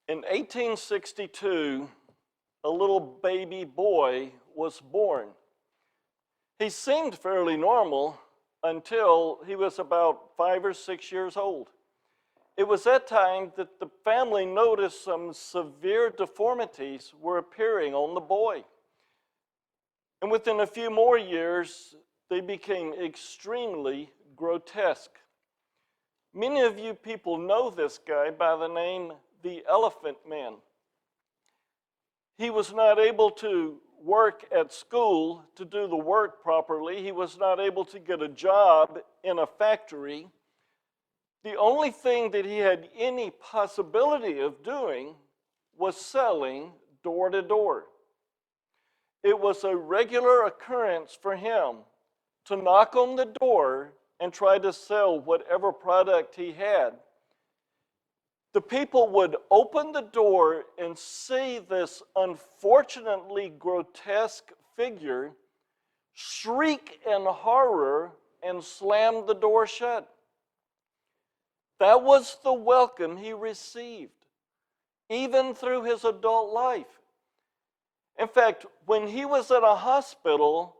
In 1862, a little baby boy was born. He seemed fairly normal until he was about 5 or 6 years old. It was that time that the family noticed some severe deformities were appearing on the boy. And within a few more years, they became extremely grotesque. Many of you people know this guy by the name the Elephant Man. He was not able to work at school to do the work properly. He was not able to get a job in a factory. The only thing that he had any possibility of doing was selling door to door. It was a regular occurrence for him to knock on the door and try to sell whatever product he had. The people would open the door and see this unfortunately grotesque figure, shriek in horror, and slam the door shut. That was the welcome he received, even through his adult life. In fact, when he was at a hospital,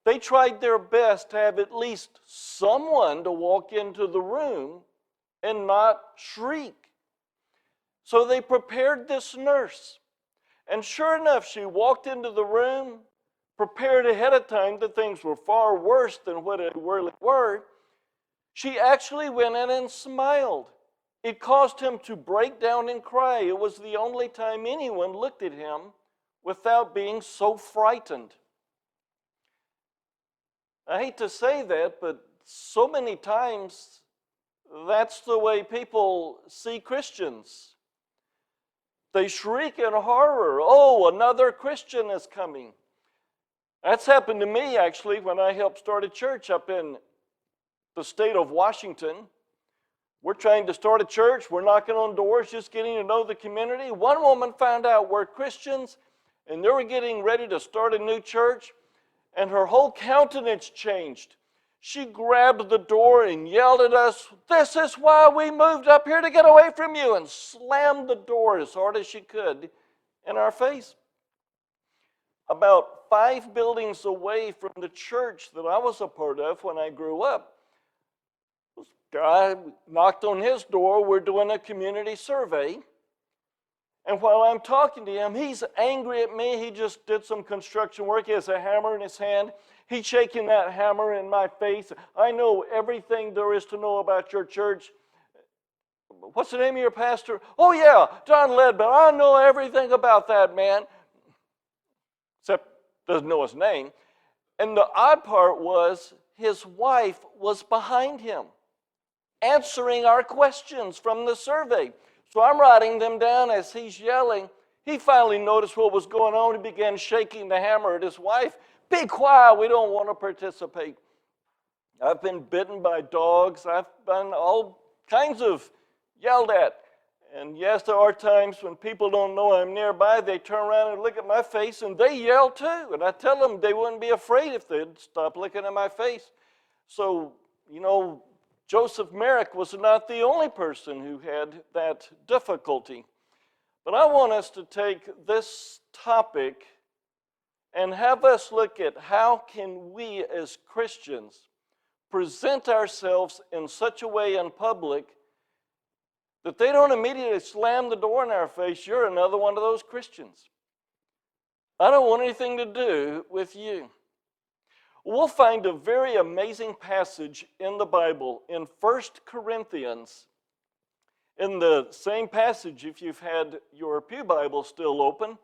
they tried their best to have at least someone to walk into the room and not shriek. So they prepared this nurse. And sure enough, she walked into the room, prepared ahead of time that things were far worse than what it really were. She actually went in and smiled. It caused him to break down and cry. It was the only time anyone looked at him without being so frightened. I hate to say that, but so many times that's the way people see Christians. They shriek in horror. Oh, another Christian is coming. That's happened to me, actually, when I helped start a church up in the state of Washington. We're trying to start a church. We're knocking on doors, just getting to know the community. One woman found out we're Christians, and they were getting ready to start a new church, and her whole countenance changed. She grabbed the door and yelled at us, "This is why we moved up here, to get away from you," and slammed the door as hard as she could in our face. About 5 buildings away from the church that I was a part of when I grew up, this guy knocked on his door. We're doing a community survey. And while I'm talking to him, he's angry at me. He just did some construction work. He has a hammer in his hand. He's shaking that hammer in my face. "I know everything there is to know about your church." "What's the name of your pastor?" "Oh yeah, John Ledbetter. I know everything about that man." Except doesn't know his name. And the odd part was his wife was behind him, answering our questions from the survey. So I'm writing them down as he's yelling. He finally noticed what was going on. He began shaking the hammer at his wife. "Be quiet, we don't want to participate." I've been bitten by dogs. I've been all kinds of yelled at. And yes, there are times when people don't know I'm nearby. They turn around and look at my face, and they yell too. And I tell them they wouldn't be afraid if they'd stop looking at my face. So, Joseph Merrick was not the only person who had that difficulty. But I want us to take this topic and have us look at how can we as Christians present ourselves in such a way in public that they don't immediately slam the door in our face. "You're another one of those Christians. I don't want anything to do with you." We'll find a very amazing passage in the Bible in 1 Corinthians. In the same passage, if you've had your pew Bible still open,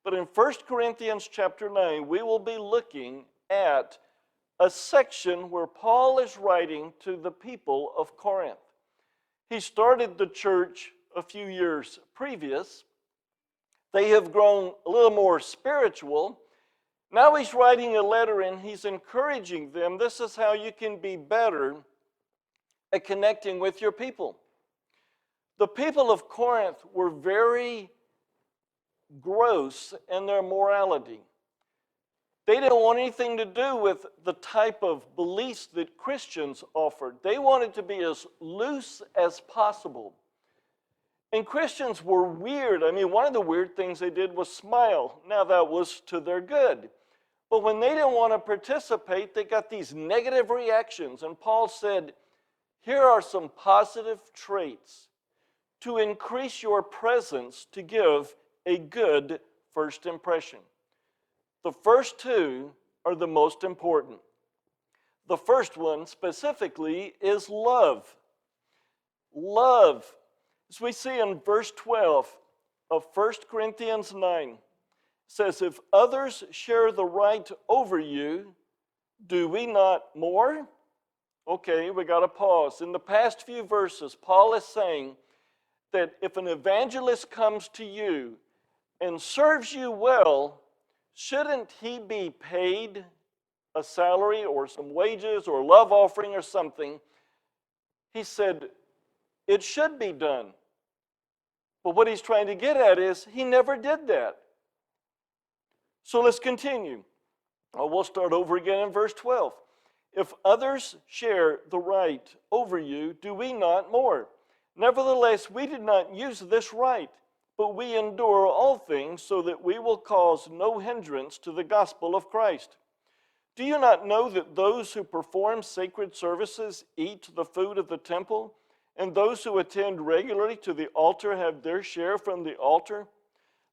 but in 1 Corinthians chapter 9, we will be looking at a section where Paul is writing to the people of Corinth. He started the church a few years previous. They have grown a little more spiritual. Now he's writing a letter and he's encouraging them. This is how you can be better at connecting with your people. The people of Corinth were very gross in their morality. They didn't want anything to do with the type of beliefs that Christians offered. They wanted to be as loose as possible. And Christians were weird. I mean, one of the weird things they did was smile. Now, that was to their good. But when they didn't want to participate, they got these negative reactions. And Paul said, here are some positive traits to increase your presence to give a good first impression. The first two are the most important. The first one specifically is love. Love. As we see in verse 12 of 1 Corinthians 9, it says, if others share the right over you, do we not more? Okay, we got to pause. In the past few verses, Paul is saying that if an evangelist comes to you and serves you well, shouldn't he be paid a salary or some wages or love offering or something? He said, it should be done. But what he's trying to get at is he never did that. So let's continue. We'll start over again in verse 12. If others share the right over you, do we not more? Nevertheless, we did not use this right, but we endure all things so that we will cause no hindrance to the gospel of Christ. Do you not know that those who perform sacred services eat the food of the temple, and those who attend regularly to the altar have their share from the altar?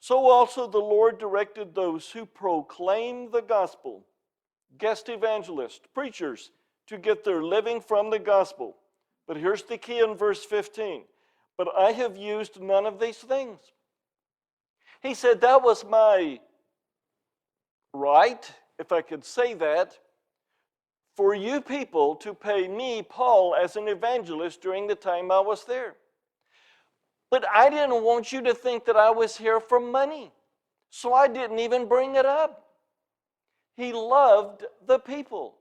So also the Lord directed those who proclaim the gospel, guest evangelists, preachers, to get their living from the gospel. But here's the key in verse 15. But I have used none of these things. He said that was my right, if I could say that, for you people to pay me, Paul, as an evangelist during the time I was there. But I didn't want you to think that I was here for money, so I didn't even bring it up. He loved the people.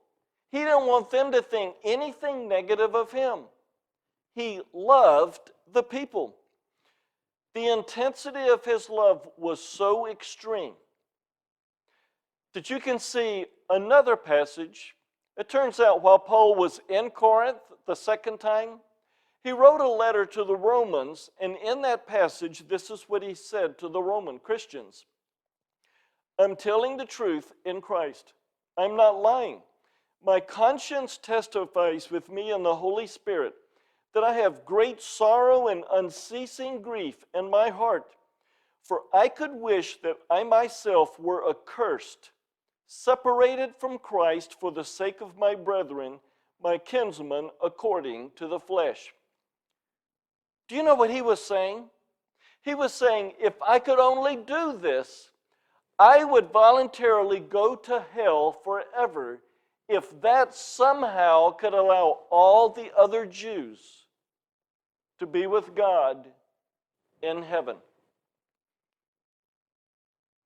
He didn't want them to think anything negative of him. He loved the people. The intensity of his love was so extreme that you can see another passage. It turns out while Paul was in Corinth the second time, he wrote a letter to the Romans, and in that passage, this is what he said to the Roman Christians. I'm telling the truth in Christ. I'm not lying. My conscience testifies with me in the Holy Spirit that I have great sorrow and unceasing grief in my heart. For I could wish that I myself were accursed, separated from Christ for the sake of my brethren, my kinsmen according to the flesh. Do you know what he was saying? He was saying, if I could only do this, I would voluntarily go to hell forever if that somehow could allow all the other Jews to be with God in heaven.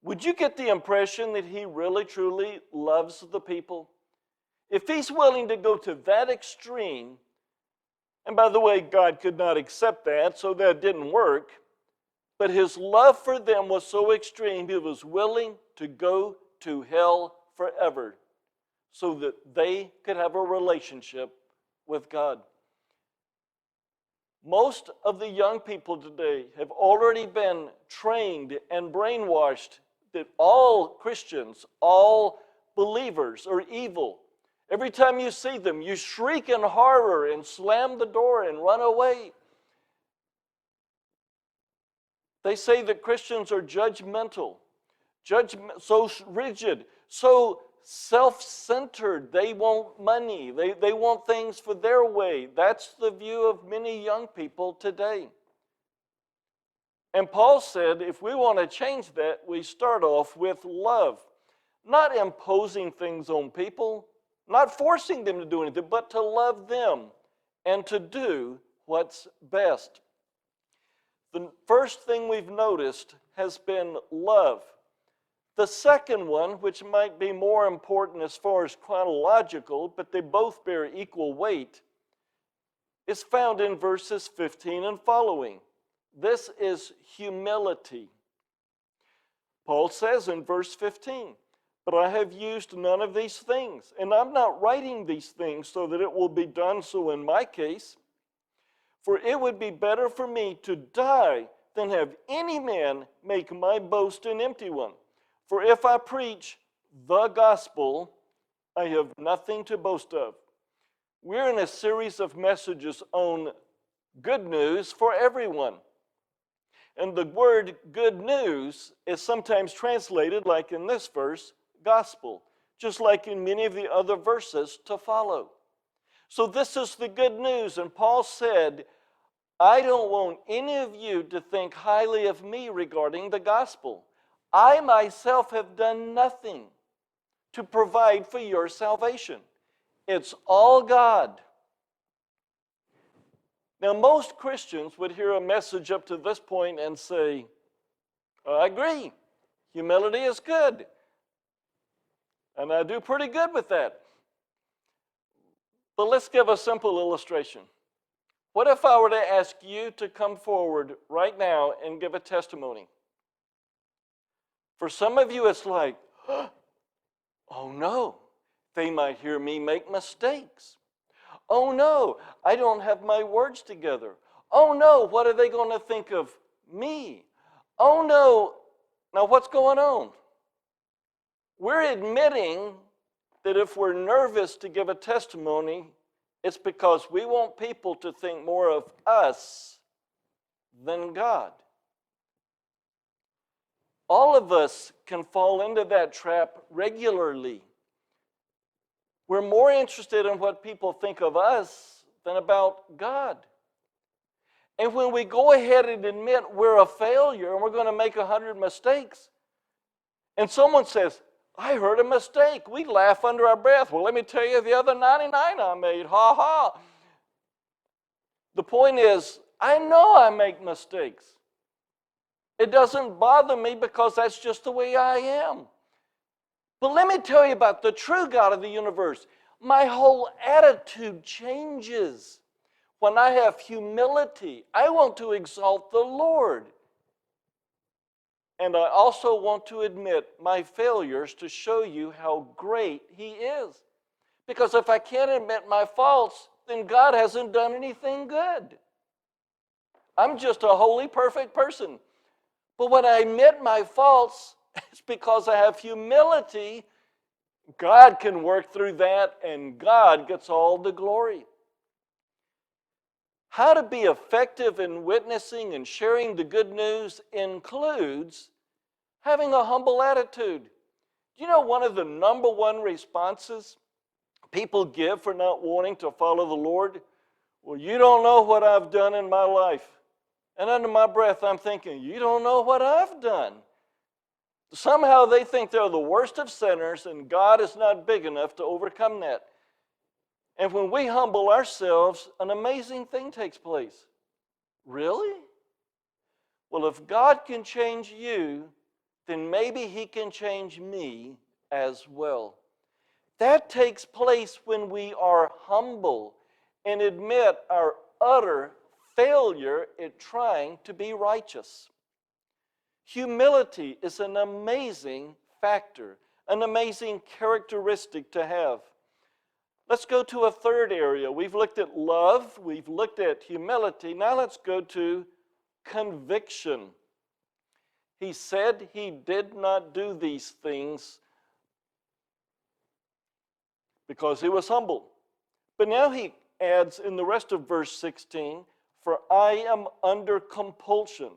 Would you get the impression that he really, truly loves the people? If he's willing to go to that extreme, and by the way, God could not accept that, so that didn't work, but his love for them was so extreme, he was willing to go to hell forever so that they could have a relationship with God. Most of the young people today have already been trained and brainwashed that all Christians, all believers are evil. Every time you see them, you shriek in horror and slam the door and run away. They say that Christians are judgmental, so rigid, so self-centered. They want money. They want things for their way. That's the view of many young people today. And Paul said, if we want to change that, we start off with love. Not imposing things on people, not forcing them to do anything, but to love them and to do what's best. The first thing we've noticed has been love. The second one, which might be more important as far as chronological, but they both bear equal weight, is found in verses 15 and following. This is humility. Paul says in verse 15, but I have used none of these things, and I'm not writing these things so that it will be done so in my case. For it would be better for me to die than have any man make my boast an empty one. For if I preach the gospel, I have nothing to boast of. We're in a series of messages on good news for everyone. And the word good news is sometimes translated, like in this verse, gospel, just like in many of the other verses to follow. So this is the good news. And Paul said, I don't want any of you to think highly of me regarding the gospel. I myself have done nothing to provide for your salvation. It's all God. Now, most Christians would hear a message up to this point and say, I agree, humility is good. And I do pretty good with that. But let's give a simple illustration. What if I were to ask you to come forward right now and give a testimony? For some of you, it's like, oh no, they might hear me make mistakes. Oh no, I don't have my words together. Oh no, what are they going to think of me? Oh no, now what's going on? We're admitting that if we're nervous to give a testimony, it's because we want people to think more of us than God. All of us can fall into that trap regularly. We're more interested in what people think of us than about God. And when we go ahead and admit we're a failure and we're going to make 100 mistakes, and someone says, I heard a mistake, we laugh under our breath. Well, let me tell you the other 99 I made. Ha ha. The point is, I know I make mistakes. It doesn't bother me because that's just the way I am. But let me tell you about the true God of the universe. My whole attitude changes when I have humility. I want to exalt the Lord. And I also want to admit my failures to show you how great He is. Because if I can't admit my faults, then God hasn't done anything good. I'm just a holy, perfect person. But when I admit my faults, it's because I have humility. God can work through that, and God gets all the glory. How to be effective in witnessing and sharing the good news includes having a humble attitude. Do you know one of the number one responses people give for not wanting to follow the Lord? Well, you don't know what I've done in my life. And under my breath, I'm thinking, you don't know what I've done. Somehow they think they're the worst of sinners, and God is not big enough to overcome that. And when we humble ourselves, an amazing thing takes place. Really? Well, if God can change you, then maybe He can change me as well. That takes place when we are humble and admit our utter failure at trying to be righteous. Humility is an amazing factor, an amazing characteristic to have. Let's go to a third area. We've looked at love, we've looked at humility. Now let's go to conviction. He said he did not do these things because he was humble. But now he adds in the rest of verse 16, for I am under compulsion.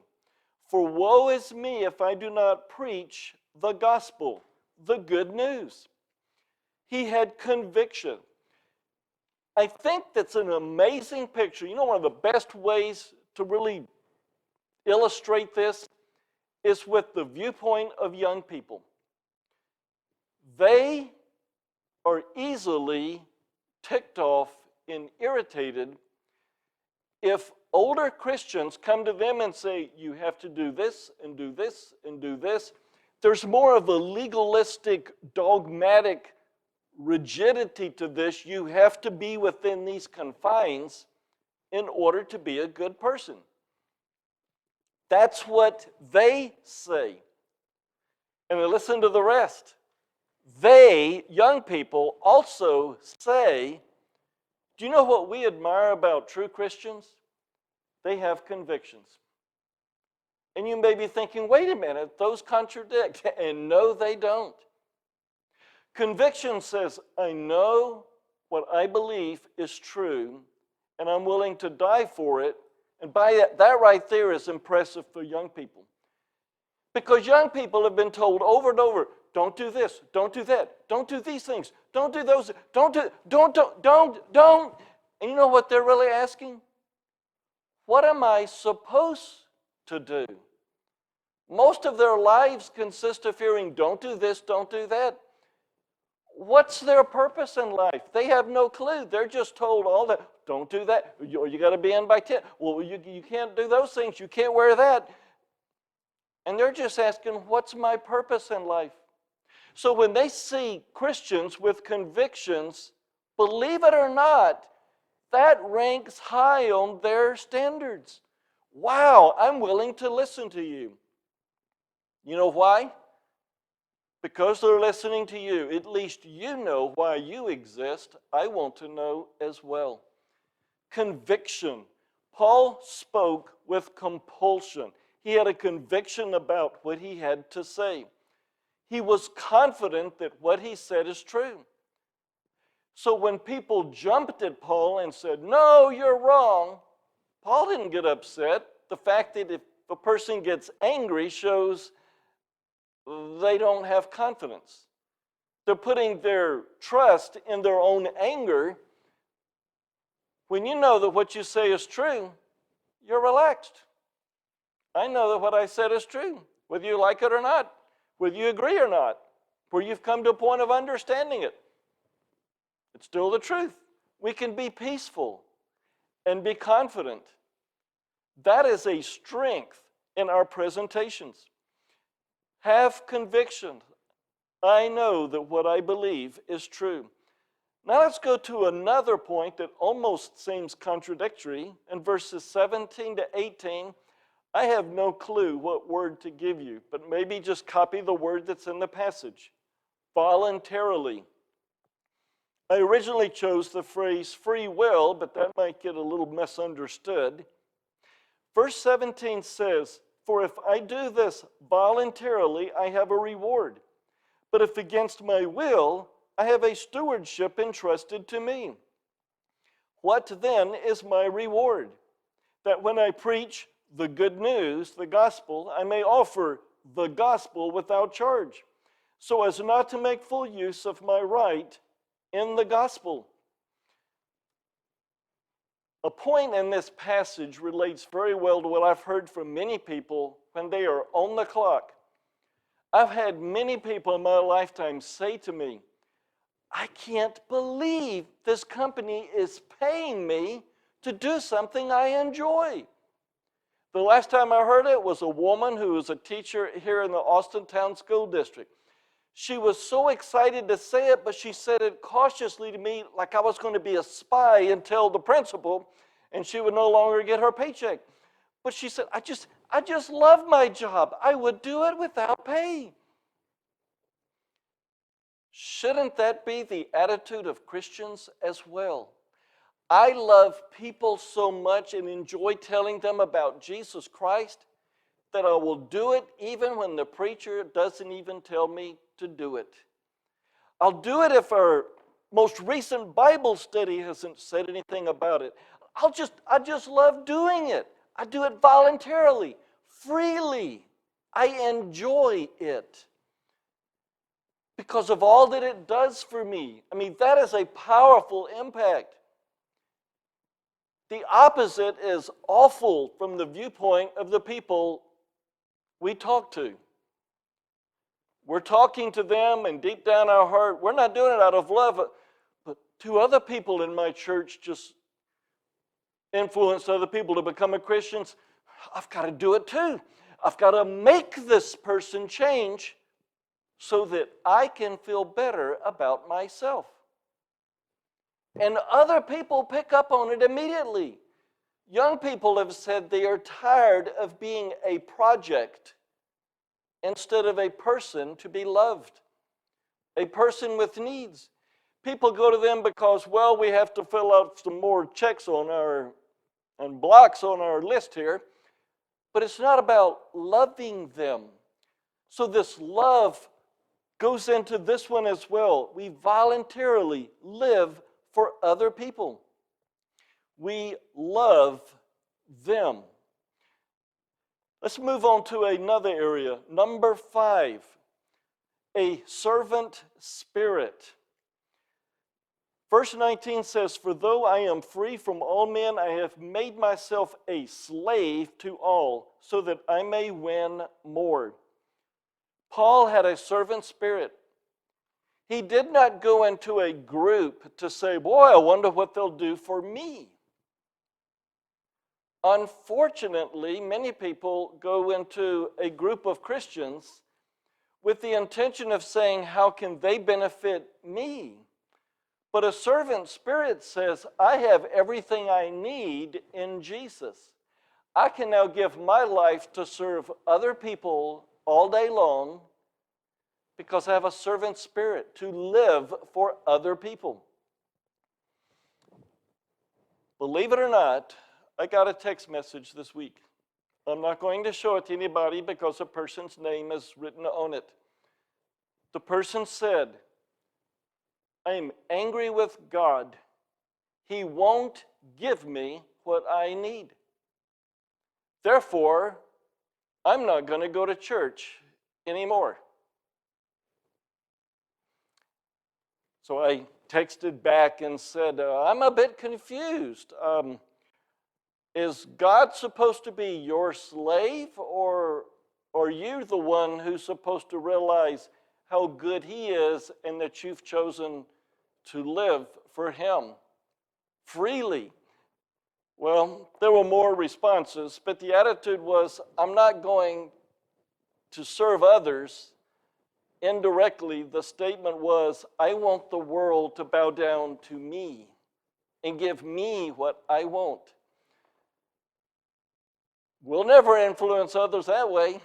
For woe is me if I do not preach the gospel, the good news. He had conviction. I think that's an amazing picture. You know, one of the best ways to really illustrate this is with the viewpoint of young people. They are easily ticked off and irritated if older Christians come to them and say, you have to do this and do this and do this. There's more of a legalistic, dogmatic rigidity to this. You have to be within these confines in order to be a good person. That's what they say. And listen to the rest. They, young people, also say, do you know what we admire about true Christians? They have convictions. And you may be thinking, wait a minute, those contradict. And no, they don't. Conviction says, I know what I believe is true, and I'm willing to die for it. And by that right there is impressive for young people. Because young people have been told over and over, don't do this, don't do that, don't do these things, don't do those, don't. And you know what they're really asking? What am I supposed to do? Most of their lives consist of hearing, don't do this, don't do that. What's their purpose in life? They have no clue. They're just told all that, don't do that, you got to be in by 10. Well, you can't do those things, you can't wear that. And they're just asking, what's my purpose in life? So when they see Christians with convictions, believe it or not, that ranks high on their standards. Wow, I'm willing to listen to you. You know why? Because they're listening to you. At least you know why you exist. I want to know as well. Conviction. Paul spoke with compulsion. He had a conviction about what he had to say. He was confident that what he said is true. So when people jumped at Paul and said, no, you're wrong, Paul didn't get upset. The fact that if a person gets angry shows they don't have confidence. They're putting their trust in their own anger. When you know that what you say is true, you're relaxed. I know that what I said is true, whether you like it or not, whether you agree or not, where you've come to a point of understanding it. It's still the truth. We can be peaceful and be confident. That is a strength in our presentations. Have conviction. I know that what I believe is true. Now let's go to another point that almost seems contradictory. In verses 17 to 18, I have no clue what word to give you, but maybe just copy the word that's in the passage. Voluntarily. I originally chose the phrase free will, but that might get a little misunderstood. Verse 17 says, for if I do this voluntarily, I have a reward. But if against my will, I have a stewardship entrusted to me. What then is my reward? That when I preach the good news, the gospel, I may offer the gospel without charge, so as not to make full use of my right in the gospel. A point in this passage relates very well to what I've heard from many people when they are on the clock. I've had many people in my lifetime say to me, I can't believe this company is paying me to do something I enjoy. The last time I heard it was a woman who was a teacher here in the Austin Town School District. She was so excited to say it, but she said it cautiously to me like I was going to be a spy and tell the principal, and she would no longer get her paycheck. But she said, I just love my job. I would do it without pay. Shouldn't that be the attitude of Christians as well? I love people so much and enjoy telling them about Jesus Christ that I will do it even when the preacher doesn't even tell me to do it. I'll do it if our most recent Bible study hasn't said anything about it. I just love doing it. I do it voluntarily, freely. I enjoy it because of all that it does for me. I mean, that is a powerful impact. The opposite is awful from the viewpoint of the people we talk to. We're talking to them, and deep down our heart, we're not doing it out of love, but two other people in my church just influenced other people to become Christians. I've got to do it too. I've got to make this person change so that I can feel better about myself. And other people pick up on it immediately. Young people have said they are tired of being a project instead of a person to be loved, a person with needs. People go to them because, well, we have to fill out some more checks on our and blocks on our list here, but it's not about loving them. So this love goes into this one as well. We voluntarily live for other people. We love them. Let's move on to another area. Number 5, a servant spirit. Verse 19 says, "For though I am free from all men, I have made myself a slave to all, so that I may win more." Paul had a servant spirit. He did not go into a group to say, "Boy, I wonder what they'll do for me." Unfortunately, many people go into a group of Christians with the intention of saying, "How can they benefit me?" But a servant spirit says, "I have everything I need in Jesus. I can now give my life to serve other people all day long because I have a servant spirit to live for other people." Believe it or not, I got a text message this week. I'm not going to show it to anybody because a person's name is written on it. The person said, "I am angry with God. He won't give me what I need. Therefore, I'm not going to go to church anymore." So I texted back and said, "I'm a bit confused. Is God supposed to be your slave, or are you the one who's supposed to realize how good He is and that you've chosen to live for Him freely?" Well, there were more responses, but the attitude was, "I'm not going to serve others." Indirectly, the statement was, "I want the world to bow down to me and give me what I want." We'll never influence others that way.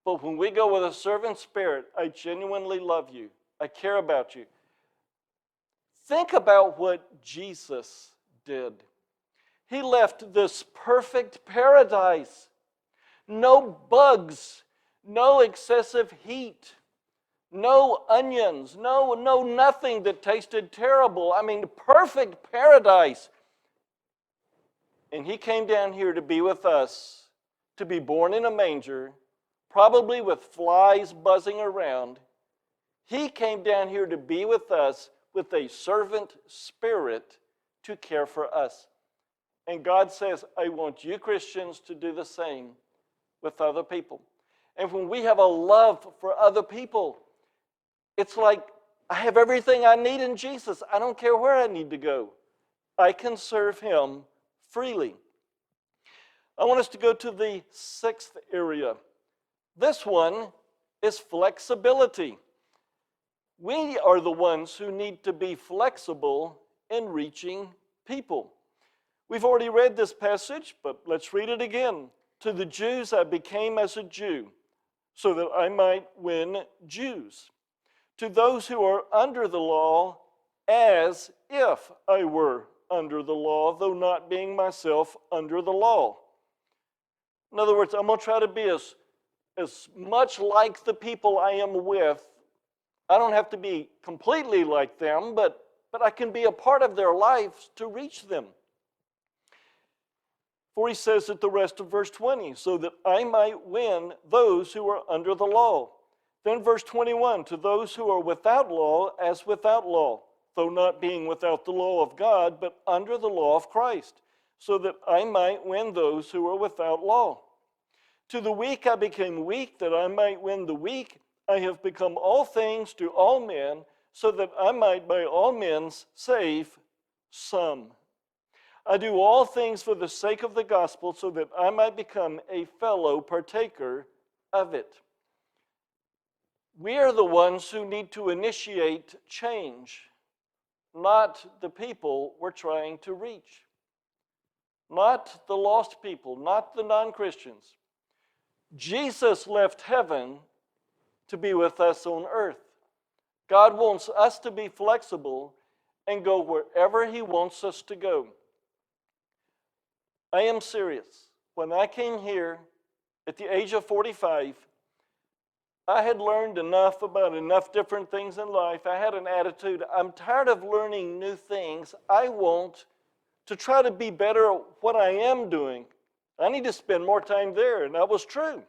But when we go with a servant spirit, "I genuinely love you. I care about you." Think about what Jesus did. He left this perfect paradise. No bugs, no excessive heat, no onions, no nothing that tasted terrible. I mean, perfect paradise. And He came down here to be with us, to be born in a manger, probably with flies buzzing around. He came down here to be with us with a servant spirit to care for us. And God says, "I want you Christians to do the same with other people." And when we have a love for other people, it's like, I have everything I need in Jesus. I don't care where I need to go. I can serve Him freely. I want us to go to the 6th area. This one is flexibility. We are the ones who need to be flexible in reaching people. We've already read this passage, but let's read it again. "To the Jews I became as a Jew, so that I might win Jews. To those who are under the law, as if I were under the law, though not being myself under the law." In other words, I'm going to try to be as much like the people I am with. I don't have to be completely like them, but I can be a part of their lives to reach them. For he says at the rest of verse 20, "So that I might win those who are under the law." Then verse 21, "To those who are without law, as without law, though not being without the law of God, but under the law of Christ, so that I might win those who are without law. To the weak I became weak, that I might win the weak. I have become all things to all men, so that I might by all means save some. I do all things for the sake of the gospel, so that I might become a fellow partaker of it." We are the ones who need to initiate change, not the people we're trying to reach. Not the lost people, not the non-Christians. Jesus left heaven to be with us on earth. God wants us to be flexible and go wherever He wants us to go. I am serious. When I came here at the age of 45, I had learned enough about enough different things in life. I had an attitude, I'm tired of learning new things. I want to try to be better at what I am doing. I need to spend more time there, and that was true.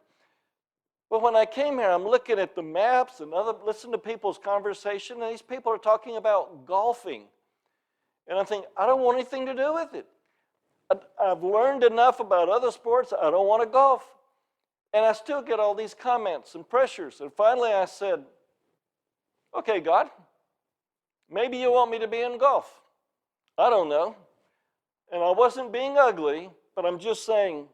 But when I came here, I'm looking at the maps and listen to people's conversation, and these people are talking about golfing. And I'm thinking, I don't want anything to do with it. I've learned enough about other sports, I don't want to golf. And I still get all these comments and pressures. And finally I said, okay, God, maybe you want me to be in golf. I don't know. And I wasn't being ugly, but I'm just saying,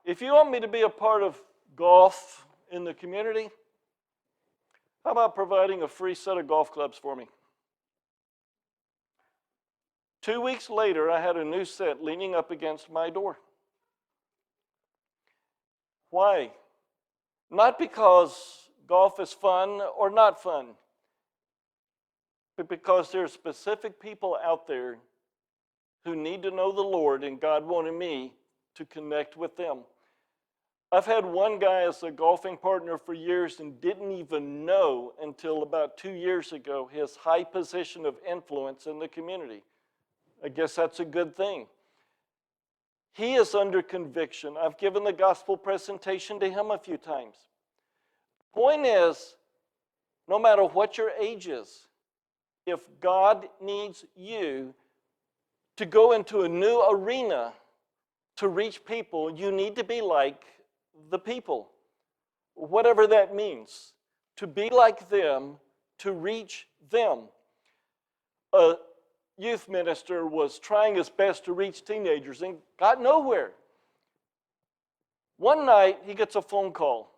if you want me to be a part of golf in the community, how about providing a free set of golf clubs for me? 2 weeks later, I had a new set leaning up against my door. Why? Not because golf is fun or not fun, but because there are specific people out there who need to know the Lord, and God wanted me to connect with them. I've had one guy as a golfing partner for years and didn't even know until about 2 years ago his high position of influence in the community. I guess that's a good thing. He is under conviction. I've given the gospel presentation to him a few times. Point is, no matter what your age is, if God needs you to go into a new arena to reach people, you need to be like the people. Whatever that means. To be like them, to reach them. A youth minister was trying his best to reach teenagers and got nowhere. One night, he gets a phone call,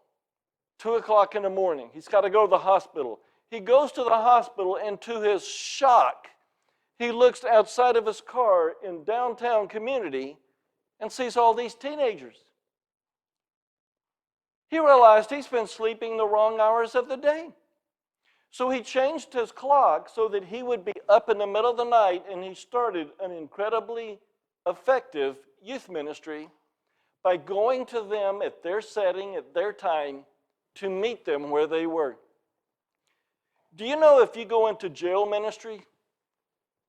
2 o'clock in the morning. He's got to go to the hospital. He goes to the hospital, and to his shock, he looks outside of his car in downtown community and sees all these teenagers. He realized he's been sleeping the wrong hours of the day. So he changed his clock so that he would be up in the middle of the night, and he started an incredibly effective youth ministry by going to them at their setting, at their time, to meet them where they were. Do you know if you go into jail ministry,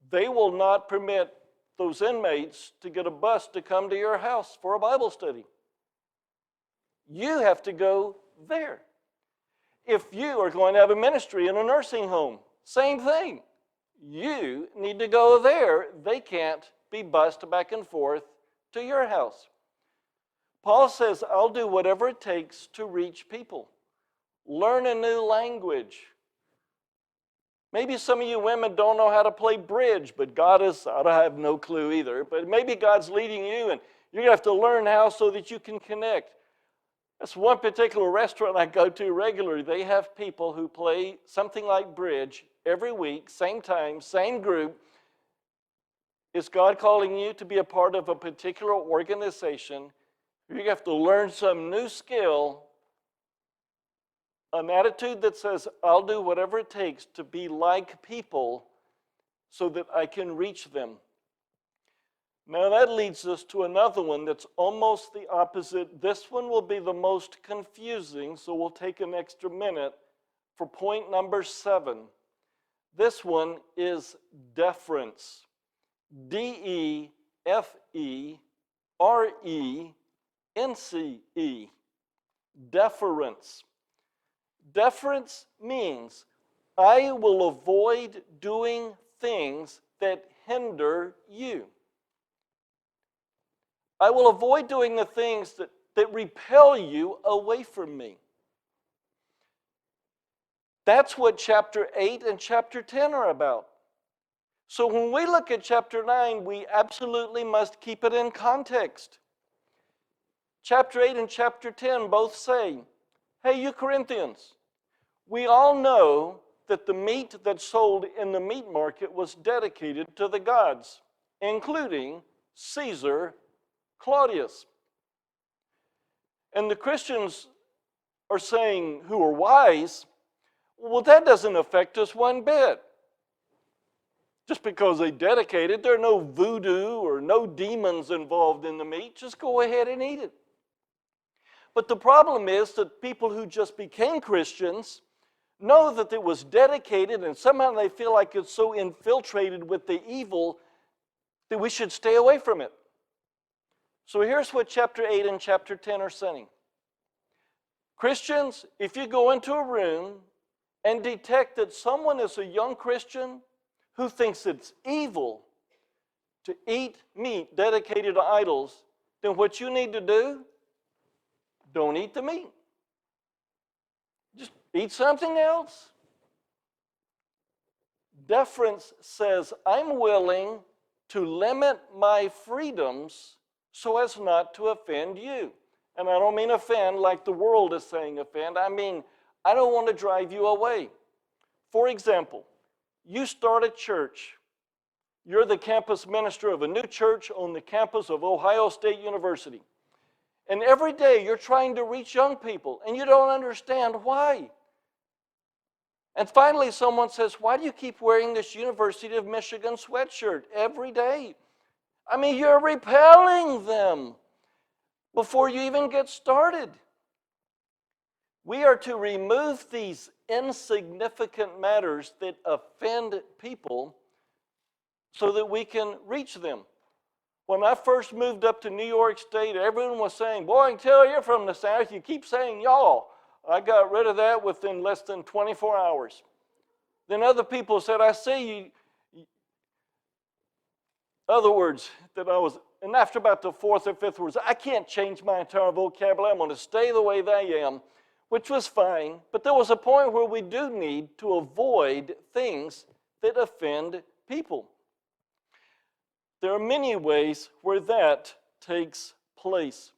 they will not permit those inmates to get a bus to come to your house for a Bible study? You have to go there. If you are going to have a ministry in a nursing home, same thing. You need to go there. They can't be bussed back and forth to your house. Paul says, I'll do whatever it takes to reach people. Learn a new language. Maybe some of you women don't know how to play bridge, but I have no clue either, but maybe God's leading you and you're going to have to learn how so that you can connect. That's one particular restaurant I go to regularly. They have people who play something like bridge every week, same time, same group. Is God calling you to be a part of a particular organization? You have to learn some new skill, an attitude that says, I'll do whatever it takes to be like people so that I can reach them. Now that leads us to another one that's almost the opposite. This one will be the most confusing, so we'll take an extra minute for point number 7. This one is deference. D-E-F-E-R-E-N-C-E. Deference. Deference means I will avoid doing things that hinder you. I will avoid doing the things that repel you away from me. That's what chapter 8 and chapter 10 are about. So when we look at chapter 9, we absolutely must keep it in context. Chapter 8 and chapter 10 both say, hey, you Corinthians, we all know that the meat that's sold in the meat market was dedicated to the gods, including Caesar Claudius. And the Christians are saying, who are wise, well, that doesn't affect us one bit. just because they dedicate it. There are no voodoo or no demons involved in the meat. Just go ahead and eat it. But the problem is that people who just became Christians know that it was dedicated, and somehow they feel like it's so infiltrated with the evil that we should stay away from it. So here's what chapter 8 and chapter 10 are saying. Christians, if you go into a room and detect that someone is a young Christian who thinks it's evil to eat meat dedicated to idols, then what you need to do, don't eat the meat. Just eat something else. Deference says, I'm willing to limit my freedoms so as not to offend you. And I don't mean offend like the world is saying offend. I mean, I don't want to drive you away. For example, you start a church. You're the campus minister of a new church on the campus of Ohio State University. And every day you're trying to reach young people, and you don't understand why. And finally someone says, why do you keep wearing this University of Michigan sweatshirt every day? I mean, you're repelling them before you even get started. We are to remove these insignificant matters that offend people so that we can reach them. When I first moved up to New York State, everyone was saying, boy, I can tell you're from the South. You keep saying y'all. I got rid of that within less than 24 hours. Then other people said, I see you. Other words that I was, and after about the fourth or fifth words, I can't change my entire vocabulary. I'm going to stay the way that I am, which was fine. But there was a point where we do need to avoid things that offend people. There are many ways where that takes place.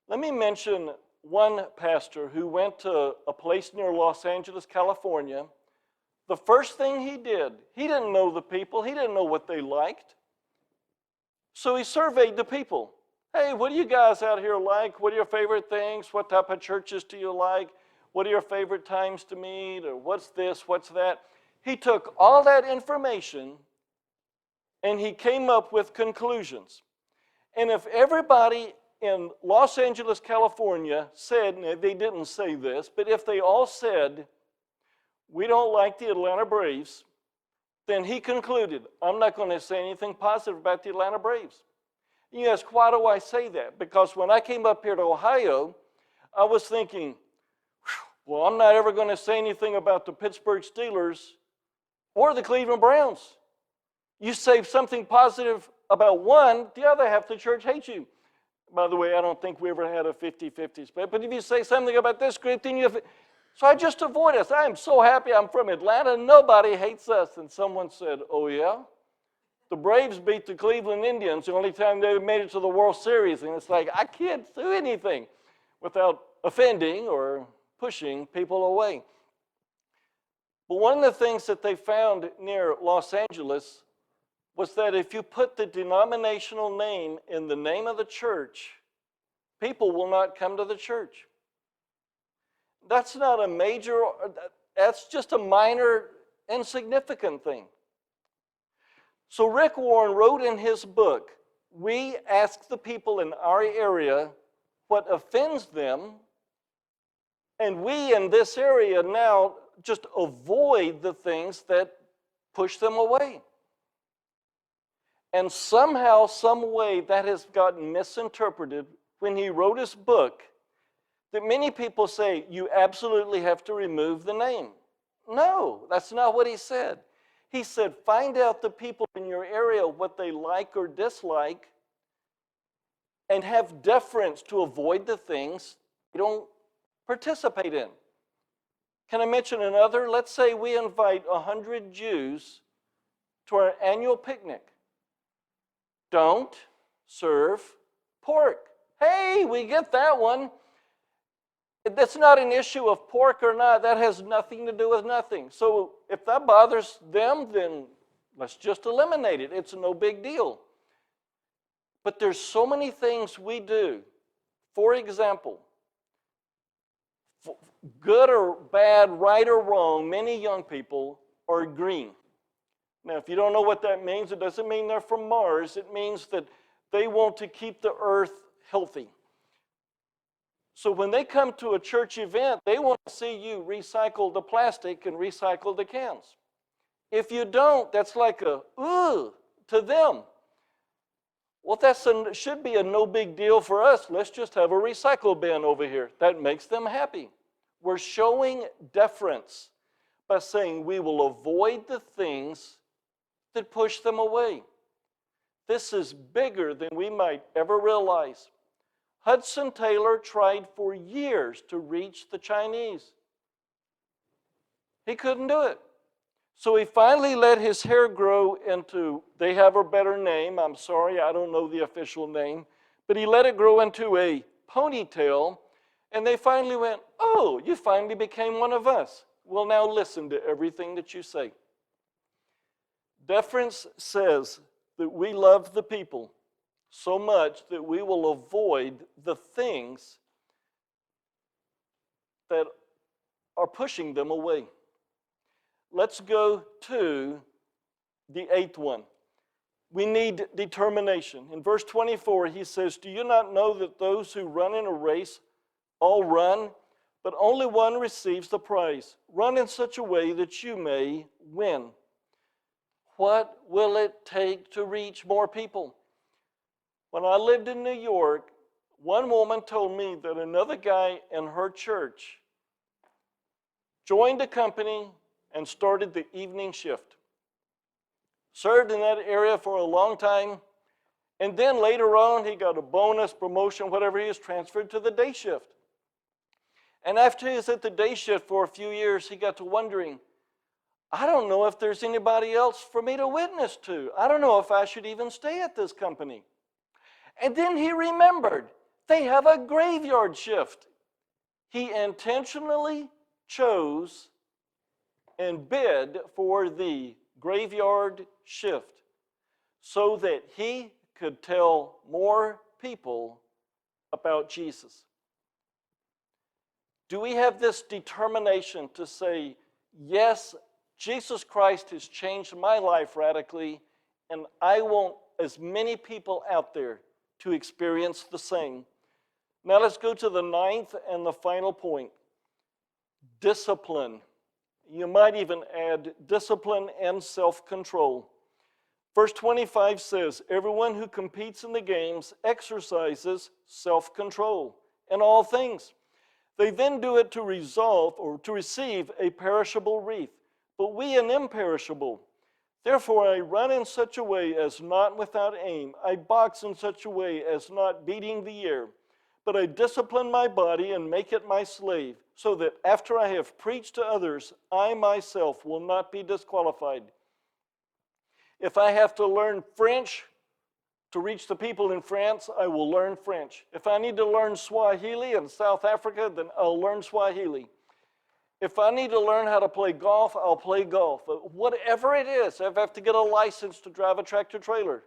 Let me mention one pastor who went to a place near Los Angeles, California. The first thing he did, he didn't know the people. He didn't know what they liked. So he surveyed the people. Hey, what do you guys out here like? What are your favorite things? What type of churches do you like? What are your favorite times to meet? Or what's this? What's that? He took all that information and he came up with conclusions. And if everybody in Los Angeles, California said, and they didn't say this, but if they all said, we don't like the Atlanta Braves, then he concluded, I'm not going to say anything positive about the Atlanta Braves. And you ask, why do I say that? Because when I came up here to Ohio, I was thinking, well, I'm not ever going to say anything about the Pittsburgh Steelers or the Cleveland Browns. You say something positive about one, the other half of the church hates you. By the way, I don't think we ever had a 50-50 split, but if you say something about this group, then you have... So I just avoid us. I am so happy I'm from Atlanta. Nobody hates us. And someone said, oh, yeah? The Braves beat the Cleveland Indians the only time they made it to the World Series. And it's like, I can't do anything without offending or pushing people away. But one of the things that they found near Los Angeles was that if you put the denominational name in the name of the church, people will not come to the church. That's not a major, that's just a minor, insignificant thing. So Rick Warren wrote in his book, we ask the people in our area what offends them, and we in this area now just avoid the things that push them away. And somehow, some way, that has gotten misinterpreted when he wrote his book, that many people say, you absolutely have to remove the name. No, that's not what he said. He said, find out the people in your area, what they like or dislike, and have deference to avoid the things you don't participate in. Can I mention another? Let's say we invite 100 Jews to our annual picnic. Don't serve pork. Hey, we get that one. That's not an issue of pork or not. That has nothing to do with nothing. So if that bothers them, then let's just eliminate it. It's no big deal. But there's so many things we do. For example, good or bad, right or wrong, many young people are green. Now, if you don't know what that means, it doesn't mean they're from Mars. It means that they want to keep the earth healthy. So when they come to a church event, they want to see you recycle the plastic and recycle the cans. If you don't, that's like a, ooh, to them. Well, that should be a no big deal for us. Let's just have a recycle bin over here. That makes them happy. We're showing deference by saying we will avoid the things that push them away. This is bigger than we might ever realize. Hudson Taylor tried for years to reach the Chinese. He couldn't do it. So he finally let his hair grow into, they have a better name, I'm sorry, I don't know the official name, but he let it grow into a ponytail, and they finally went, oh, you finally became one of us. We'll now listen to everything that you say. Deference says that we love the people so much that we will avoid the things that are pushing them away. Let's go to the 8th one. We need determination. In verse 24, he says, do you not know that those who run in a race all run, but only one receives the prize? Run in such a way that you may win. What will it take to reach more people? When I lived in New York, one woman told me that another guy in her church joined a company and started the evening shift. Served in that area for a long time, and then later on he got a bonus, promotion, whatever, he was transferred to the day shift. And after he was at the day shift for a few years, he got to wondering, I don't know if there's anybody else for me to witness to. I don't know if I should even stay at this company. And then he remembered, they have a graveyard shift. He intentionally chose and bid for the graveyard shift so that he could tell more people about Jesus. Do we have this determination to say, yes, Jesus Christ has changed my life radically, and I want as many people out there to experience the same? Now let's go to the 9th and the final point. Discipline. You might even add discipline and self-control. Verse 25 says, everyone who competes in the games exercises self-control in all things. They then do it to resolve or to receive a perishable wreath, but we an imperishable. Therefore I run in such a way as not without aim. I box in such a way as not beating the air. But I discipline my body and make it my slave, so that after I have preached to others, I myself will not be disqualified. If I have to learn French to reach the people in France, I will learn French. If I need to learn Swahili in South Africa, then I'll learn Swahili. If I need to learn how to play golf, I'll play golf. But whatever it is, if I have to get a license to drive a tractor trailer,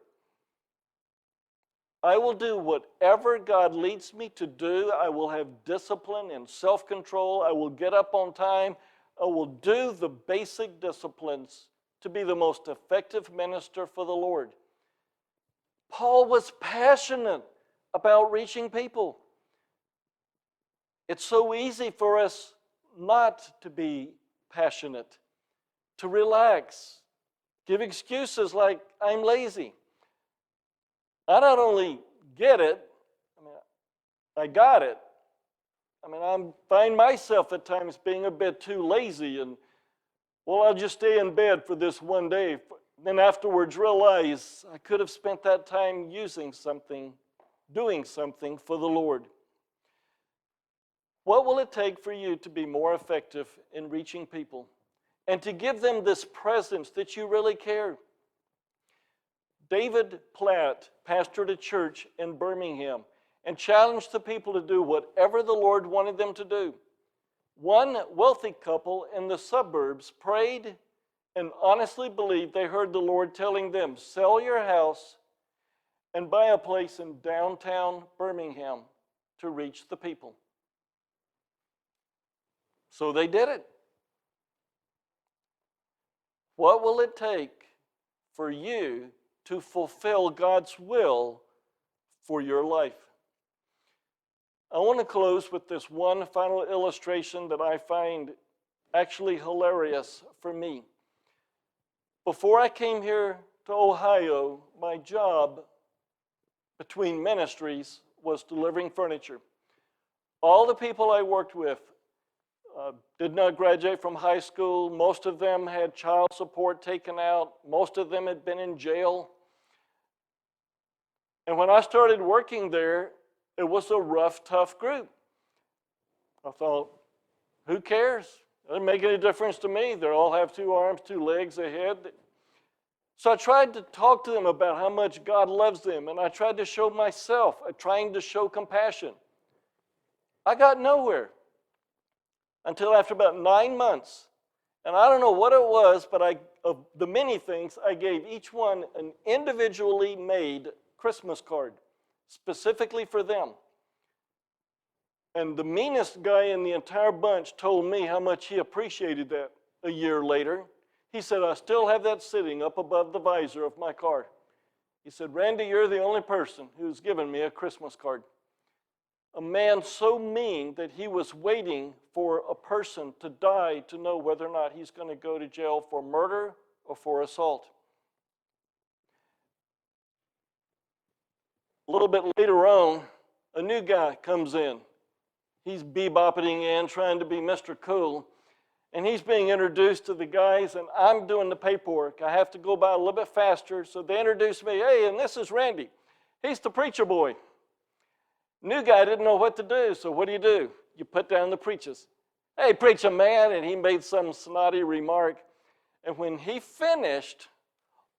I will do whatever God leads me to do. I will have discipline and self-control. I will get up on time. I will do the basic disciplines to be the most effective minister for the Lord. Paul was passionate about reaching people. It's so easy for us not to be passionate, to relax, give excuses like, I'm lazy. I not only get it, I got it. I find myself at times being a bit too lazy and, well, I'll just stay in bed for this one day. Then afterwards realize I could have spent that time using something, doing something for the Lord. What will it take for you to be more effective in reaching people and to give them this presence that you really care? David Platt pastored a church in Birmingham and challenged the people to do whatever the Lord wanted them to do. One wealthy couple in the suburbs prayed and honestly believed they heard the Lord telling them, sell your house and buy a place in downtown Birmingham to reach the people. So they did it. What will it take for you to fulfill God's will for your life. I want to close with this one final illustration that I find actually hilarious for me. Before I came here to Ohio, my job between ministries was delivering furniture. All the people I worked with did not graduate from high school. Most of them had child support taken out. Most of them had been in jail. And when I started working there, it was a rough, tough group. I thought, who cares? It doesn't make any difference to me. They all have 2 arms, 2 legs, a head. So I tried to talk to them about how much God loves them, and I tried to show myself, trying to show compassion. I got nowhere until after about 9 months. And I don't know what it was, but of the many things, I gave each one an individually made Christmas card, specifically for them. And the meanest guy in the entire bunch told me how much he appreciated that a year later. He said, I still have that sitting up above the visor of my car. He said, Randy, you're the only person who's given me a Christmas card. A man so mean that he was waiting for a person to die to know whether or not he's going to go to jail for murder or for assault. A little bit later on, a new guy comes in. He's bebopping in, trying to be Mr. Cool, and he's being introduced to the guys, and I'm doing the paperwork. I have to go by a little bit faster, so they introduce me. Hey, and this is Randy. He's the preacher boy. New guy didn't know what to do, so what do? You put down the preachers. Hey, preacher man, and he made some snotty remark. And when he finished,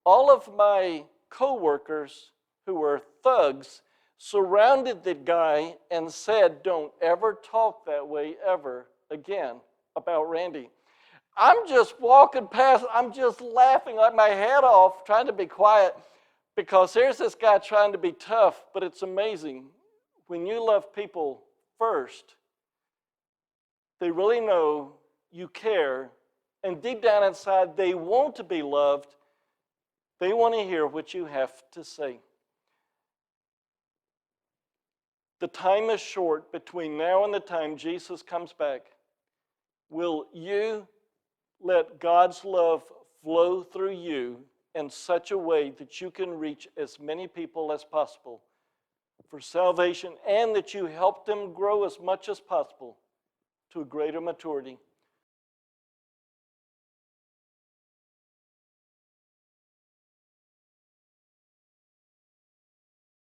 all of my co-workers who were thugs surrounded the guy and said, don't ever talk that way ever again about Randy. I'm just walking past, I'm just laughing like my head off, trying to be quiet, because here's this guy trying to be tough, but it's amazing. When you love people first, they really know you care, and deep down inside, they want to be loved. They want to hear what you have to say. The time is short between now and the time Jesus comes back. Will you let God's love flow through you in such a way that you can reach as many people as possible for salvation, and that you help them grow as much as possible to a greater maturity?